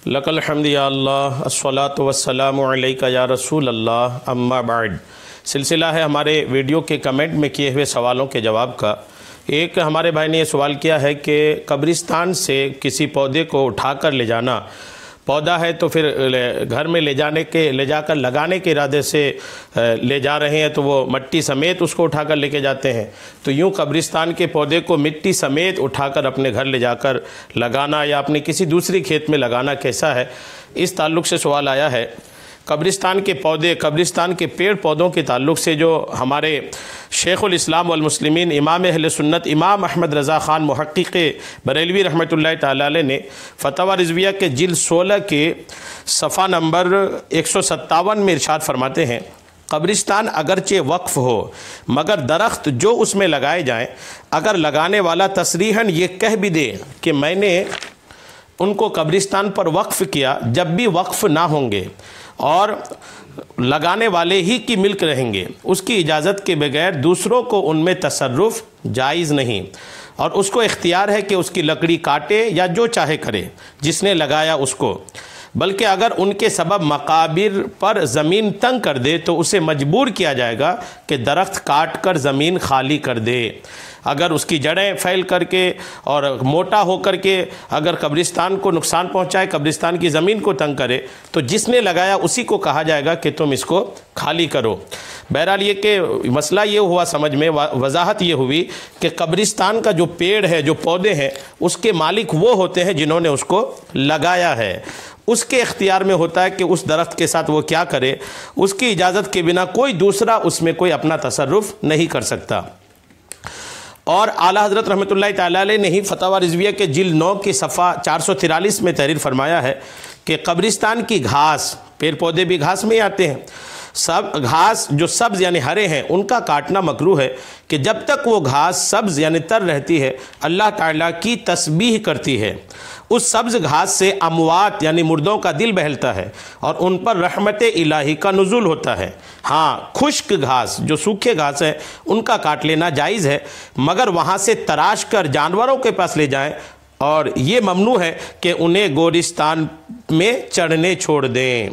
لک الحمد یا اللہ الصلاۃ والسلام علیک یا رسول اللہ اما بعد۔ سلسلہ ہے ہمارے ویڈیو کے کمنٹ میں کیے ہوئے سوالوں کے جواب کا۔ ایک ہمارے بھائی نے یہ سوال کیا ہے کہ قبرستان سے کسی پودے کو اٹھا کر لے جانا، پودا ہے تو پھر گھر میں لے جا کر لگانے کے ارادے سے لے جا رہے ہیں تو وہ مٹی سمیت اس کو اٹھا کر لے کے جاتے ہیں، تو یوں قبرستان کے پودے کو مٹی سمیت اٹھا کر اپنے گھر لے جا کر لگانا یا اپنے کسی دوسری کھیت میں لگانا کیسا ہے؟ اس تعلق سے سوال آیا ہے۔ قبرستان کے پیڑ پودوں کے تعلق سے جو ہمارے شیخ الاسلام والمسلمین امام اہل سنت امام احمد رضا خان محقق بریلوی رحمۃ اللہ تعالی علیہ نے فتاوی رضویہ کے جلد 16 کے صفحہ نمبر 157 میں ارشاد فرماتے ہیں، قبرستان اگرچہ وقف ہو مگر درخت جو اس میں لگائے جائیں، اگر لگانے والا تصریحاً یہ کہہ بھی دے کہ میں نے ان کو قبرستان پر وقف کیا، جب بھی وقف نہ ہوں گے اور لگانے والے ہی کی ملک رہیں گے، اس کی اجازت کے بغیر دوسروں کو ان میں تصرف جائز نہیں، اور اس کو اختیار ہے کہ اس کی لکڑی کاٹے یا جو چاہے کرے جس نے لگایا اس کو، بلکہ اگر ان کے سبب مقابر پر زمین تنگ کر دے تو اسے مجبور کیا جائے گا کہ درخت کاٹ کر زمین خالی کر دے۔ اگر اس کی جڑیں پھیل کر کے اور موٹا ہو کر کے اگر قبرستان کو نقصان پہنچائے، قبرستان کی زمین کو تنگ کرے، تو جس نے لگایا اسی کو کہا جائے گا کہ تم اس کو خالی کرو۔ بہرحال یہ کہ مسئلہ یہ ہوا سمجھ میں، وضاحت یہ ہوئی کہ قبرستان کا جو پیڑ ہے، جو پودے ہیں، اس کے مالک وہ ہوتے ہیں جنہوں نے اس کو لگایا ہے۔ اس کے اختیار میں ہوتا ہے کہ اس درخت کے ساتھ وہ کیا کرے، اس کی اجازت کے بنا کوئی دوسرا اس میں کوئی اپنا تصرف نہیں کر سکتا۔ اور اعلیٰ حضرت رحمۃ اللہ تعالی علیہ نے ہی فتاوی رضویہ کے جلد 9 کے صفحہ 443 میں تحریر فرمایا ہے کہ قبرستان کی گھاس، پیڑ پودے بھی گھاس میں ہی آتے ہیں، سب گھاس جو سبز یعنی ہرے ہیں ان کا کاٹنا مکروہ ہے کہ جب تک وہ گھاس سبز یعنی تر رہتی ہے اللہ تعالیٰ کی تسبیح کرتی ہے، اس سبز گھاس سے اموات یعنی مردوں کا دل بہلتا ہے اور ان پر رحمت الہی کا نزول ہوتا ہے۔ ہاں، خشک گھاس جو سوکھے گھاس ہیں ان کا کاٹ لینا جائز ہے، مگر وہاں سے تراش کر جانوروں کے پاس لے جائیں، اور یہ ممنوع ہے کہ انہیں گورستان میں چڑھنے چھوڑ دیں۔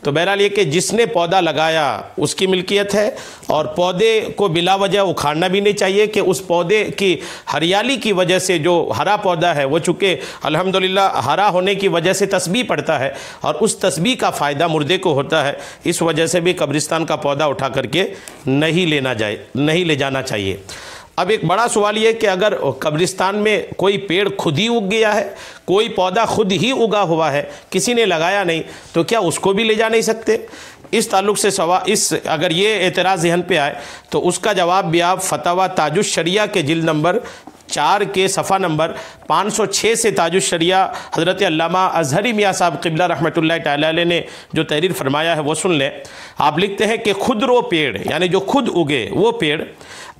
تو بہرحال یہ کہ جس نے پودا لگایا اس کی ملکیت ہے، اور پودے کو بلا وجہ اکھاڑنا بھی نہیں چاہیے کہ اس پودے کی ہریالی کی وجہ سے جو ہرا پودا ہے وہ چونکہ الحمدللہ ہرا ہونے کی وجہ سے تسبیح پڑتا ہے، اور اس تسبیح کا فائدہ مردے کو ہوتا ہے، اس وجہ سے بھی قبرستان کا پودا اٹھا کر کے نہیں لے جانا چاہیے۔ اب ایک بڑا سوال یہ کہ اگر قبرستان میں کوئی پیڑ خود ہی اگ گیا ہے، کوئی پودا خود ہی اگا ہوا ہے، کسی نے لگایا نہیں، تو کیا اس کو بھی لے جا نہیں سکتے؟ اس تعلق سے اگر یہ اعتراض ذہن پہ آئے تو اس کا جواب بھی آپ فتاوی تاج الشریعہ کے جلد نمبر 4 کے صفحہ نمبر 506 سے تاج الشریعہ حضرت علامہ اظہری میاں صاحب قبلہ رحمۃ اللہ تعالی علیہ نے جو تحریر فرمایا ہے وہ سن لیں۔ آپ لکھتے ہیں کہ خودرو پیڑ یعنی جو خود اگے وہ پیڑ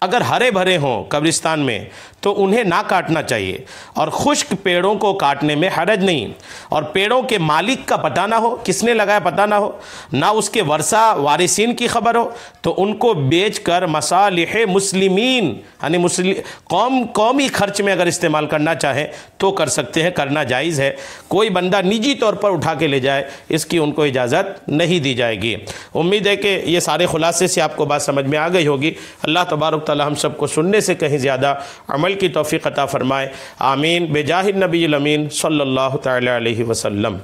اگر ہرے بھرے ہوں قبرستان میں تو انہیں نہ کاٹنا چاہیے، اور خشک پیڑوں کو کاٹنے میں حرج نہیں، اور پیڑوں کے مالک کا پتہ نہ ہو، کس نے لگایا پتہ نہ ہو، نہ اس کے ورثہ وارثین کی خبر ہو، تو ان کو بیچ کر مصالح مسلمین یعنی قومی خرچ میں اگر استعمال کرنا چاہیں تو کر سکتے ہیں، کرنا جائز ہے۔ کوئی بندہ نجی طور پر اٹھا کے لے جائے اس کی ان کو اجازت نہیں دی جائے گی۔ امید ہے کہ یہ سارے خلاصے سے آپ کو بات سمجھ میں آ گئی ہوگی۔ اللہ تبارک تعالی ہم سب کو سننے سے کہیں زیادہ عمل کی توفیق عطا فرمائے، آمین، بجاہ النبی الامین صلی اللہ تعالی علیہ وسلم۔